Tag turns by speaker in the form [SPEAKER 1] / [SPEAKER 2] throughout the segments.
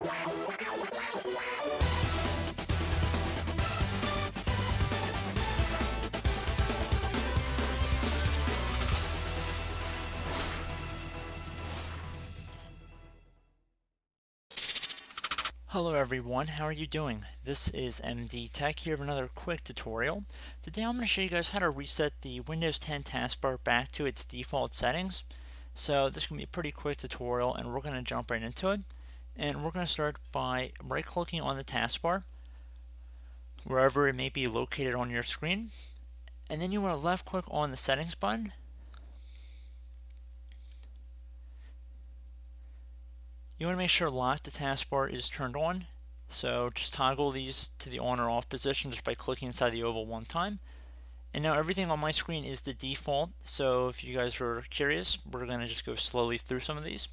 [SPEAKER 1] Hello everyone, how are you doing? This is MD Tech here with another quick tutorial. Today I'm going to show you guys how to reset the Windows 10 taskbar back to its default settings. So this is going to be a pretty quick tutorial and we're going to jump right into it. And we're going to start by right clicking on the taskbar, wherever it may be located on your screen. And then you want to left click on the settings button. You want to make sure lock the taskbar is turned on. So just toggle these to the on or off position just by clicking inside the oval one time. And now everything on my screen is the default, so if you guys are curious, we're going to just go slowly through some of these.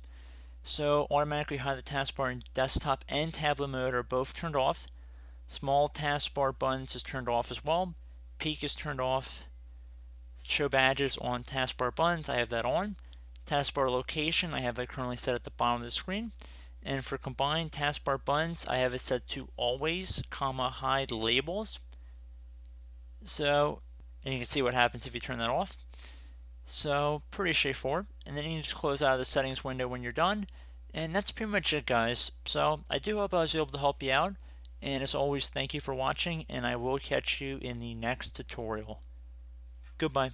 [SPEAKER 1] So automatically hide the taskbar in desktop and tablet mode are both turned off. Small taskbar buttons is turned off as well. Peek is turned off. Show badges on taskbar buttons, I have that on. Taskbar location, I have that currently set at the bottom of the screen. And for combined taskbar buttons, I have it set to always, hide labels. And you can see what happens if you turn that off. So pretty straightforward. And then you can just close out of the settings window when you're done. And that's pretty much it, guys. So I do hope I was able to help you out. And as always, thank you for watching, and I will catch you in the next tutorial. Goodbye.